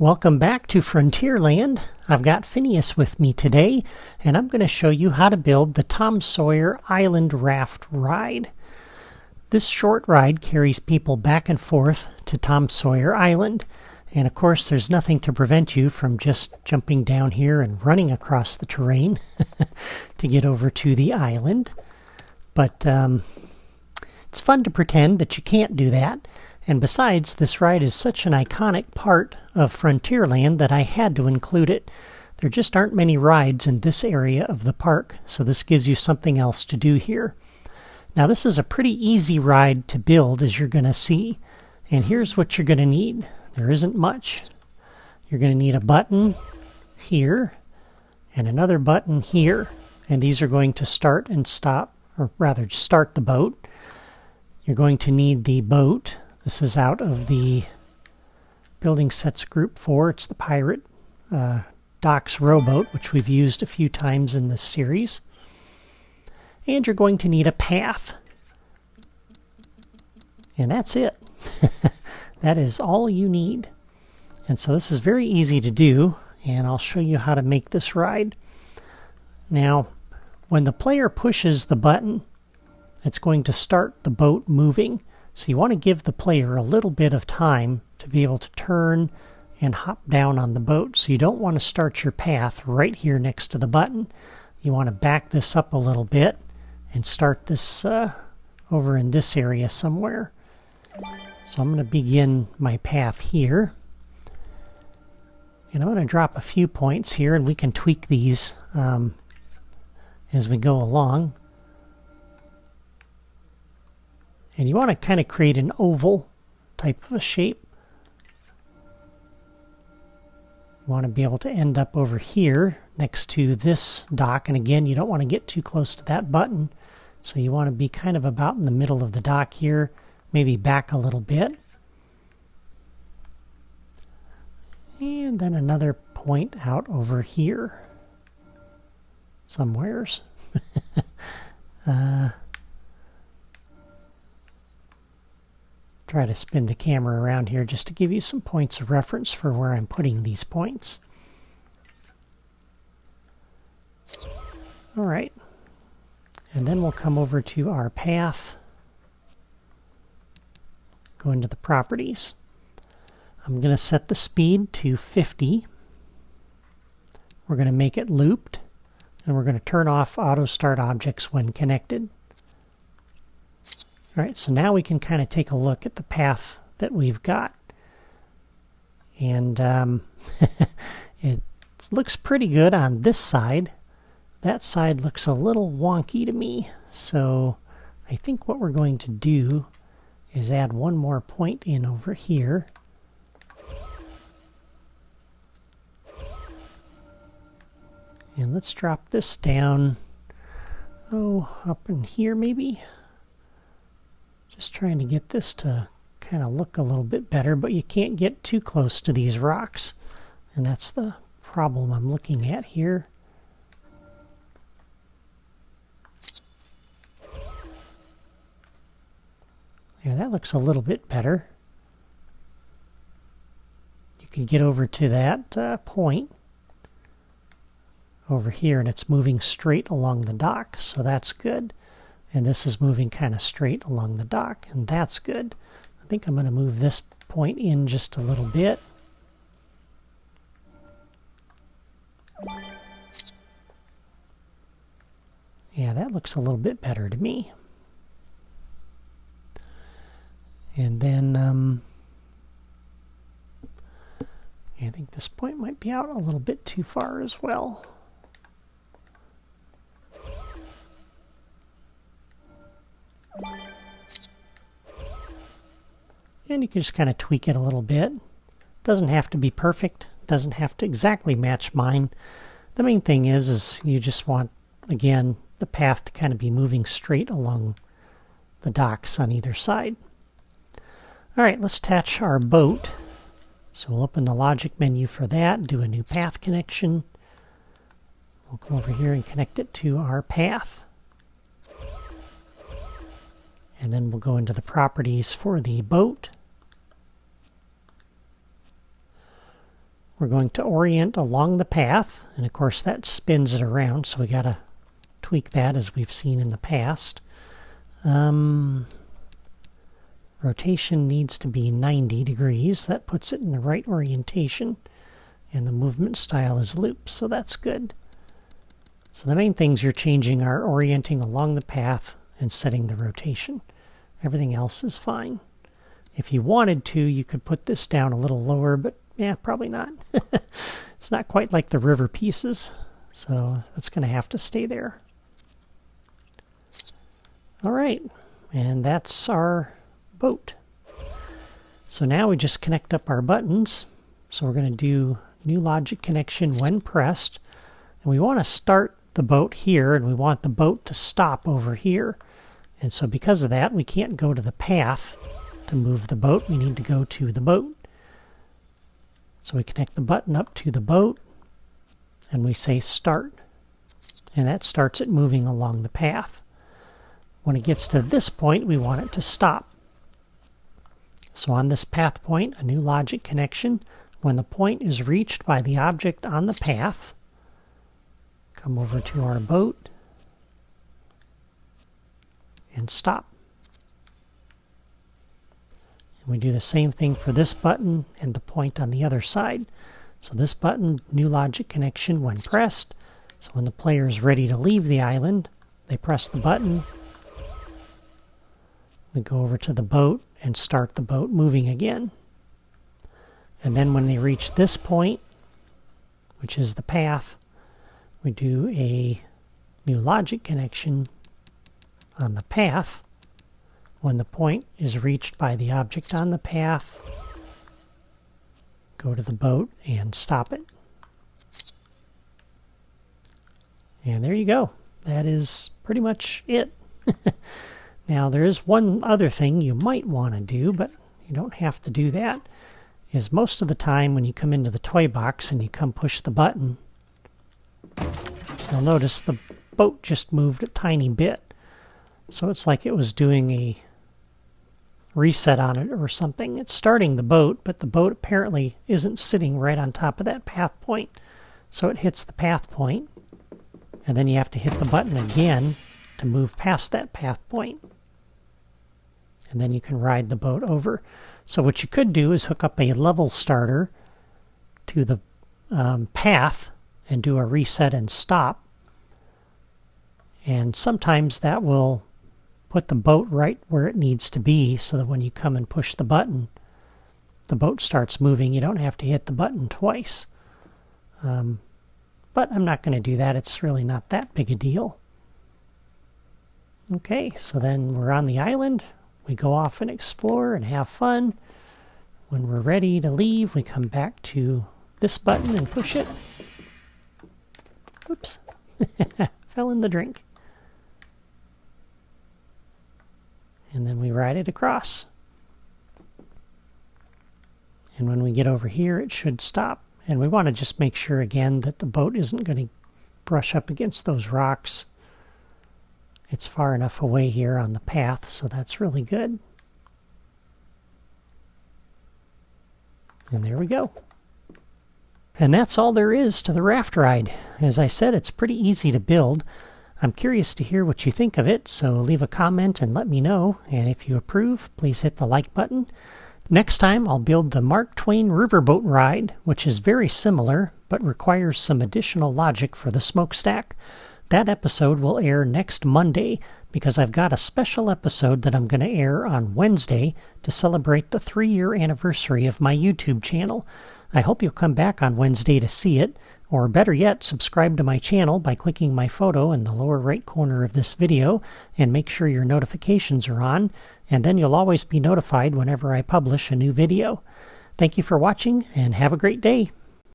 Welcome back to Frontierland. I've got Phineas with me today, and I'm going to show you how to build the Tom Sawyer Island Raft Ride. This short ride carries people back and forth to Tom Sawyer Island, and of course there's nothing to prevent you from just jumping down here and running across the terrain to get over to the island. But it's fun to pretend that you can't do that. And besides, this ride is such an iconic part of Frontierland that I had to include it. There just aren't many rides in this area of the park, so this gives you something else to do here. Now this is a pretty easy ride to build, as you're going to see. And here's what you're going to need. There isn't much. You're going to need a button here and another button here. And these are going to start and stop, or rather start the boat. You're going to need the boat. This is out of the Building Sets Group 4. It's the Pirate Docks rowboat, which we've used a few times in this series. And you're going to need a path. And that's it. That is all you need. And so this is very easy to do, and I'll show you how to make this ride. Now, when the player pushes the button, it's going to start the boat moving. So you want to give the player a little bit of time to be able to turn and hop down on the boat. So you don't want to start your path right here next to the button. You want to back this up a little bit and start this over in this area somewhere. So I'm going to begin my path here. And I'm going to drop a few points here, and we can tweak these as we go along. And you want to kind of create an oval type of a shape. You want to be able to end up over here next to this dock. And again, you don't want to get too close to that button. So you want to be kind of about in the middle of the dock here, maybe back a little bit. And then another point out over here somewheres. Try to spin the camera around here just to give you some points of reference for where I'm putting these points. All right. And then we'll come over to our path. Go into the properties. I'm going to set the speed to 50. We're going to make it looped. And we're going to turn off auto start objects when connected. All right, so now we can kind of take a look at the path that we've got. And it looks pretty good on this side. That side looks a little wonky to me. So I think what we're going to do is add one more point in over here. And let's drop this down, up in here maybe. Just trying to get this to kind of look a little bit better, but you can't get too close to these rocks. And that's the problem I'm looking at here. Yeah, that looks a little bit better. You can get over to that point over here, and it's moving straight along the dock, so that's good. And this is moving kind of straight along the dock, and that's good. I think I'm going to move this point in just a little bit. Yeah, that looks a little bit better to me. And then I think this point might be out a little bit too far as well. And you can just kind of tweak it a little bit. Doesn't have to be perfect. Doesn't have to exactly match mine. The main thing is you just want, again, the path to kind of be moving straight along the docks on either side. All right, let's attach our boat. So we'll open the logic menu for that, do a new path connection. We'll come over here and connect it to our path. And then we'll go into the properties for the boat. We're going to orient along the path, and of course that spins it around, so we got to tweak that as we've seen in the past. Rotation needs to be 90 degrees. That puts it in the right orientation, and the movement style is loop, so that's good. So the main things you're changing are orienting along the path and setting the rotation. Everything else is fine. If you wanted to, you could put this down a little lower, but yeah, probably not. It's not quite like the river pieces, so that's going to have to stay there. All right, and that's our boat. So now we just connect up our buttons. So we're going to do new logic connection when pressed. And we want to start the boat here, and we want the boat to stop over here. And so because of that, we can't go to the path to move the boat. We need to go to the boat. So we connect the button up to the boat, and we say start. And that starts it moving along the path. When it gets to this point, we want it to stop. So on this path point, a new logic connection. When the point is reached by the object on the path, come over to our boat and stop. And we do the same thing for this button and the point on the other side. So this button, new logic connection when pressed. So when the player is ready to leave the island, they press the button. We go over to the boat and start the boat moving again. And then when they reach this point, which is the path, we do a new logic connection on the path. When the point is reached by the object on the path, go to the boat and stop it. And there you go. That is pretty much it. Now there is one other thing you might want to do, but you don't have to do that, is most of the time when you come into the toy box and you come push the button, you'll notice the boat just moved a tiny bit. So it's like it was doing a reset on it or something. It's starting the boat, but the boat apparently isn't sitting right on top of that path point. So it hits the path point, and then you have to hit the button again to move past that path point. And then you can ride the boat over. So what you could do is hook up a level starter to the path and do a reset and stop. And sometimes that will put the boat right where it needs to be, so that when you come and push the button, the boat starts moving. You don't have to hit the button twice. But I'm not going to do that. It's really not that big a deal. Okay, so then we're on the island. We go off and explore and have fun. When we're ready to leave, we come back to this button and push it. Oops, fell in the drink. And then we ride it across. And when we get over here, it should stop. And we want to just make sure again that the boat isn't going to brush up against those rocks. It's far enough away here on the path, so that's really good. And there we go. And that's all there is to the raft ride. As I said, it's pretty easy to build. I'm curious to hear what you think of it, so leave a comment and let me know. And if you approve, please hit the like button. Next time, I'll build the Mark Twain riverboat ride, which is very similar, but requires some additional logic for the smokestack. That episode will air next Monday, because I've got a special episode that I'm going to air on Wednesday to celebrate the 3-year anniversary of my YouTube channel. I hope you'll come back on Wednesday to see it, or better yet, subscribe to my channel by clicking my photo in the lower right corner of this video, and make sure your notifications are on, and then you'll always be notified whenever I publish a new video. Thank you for watching, and have a great day.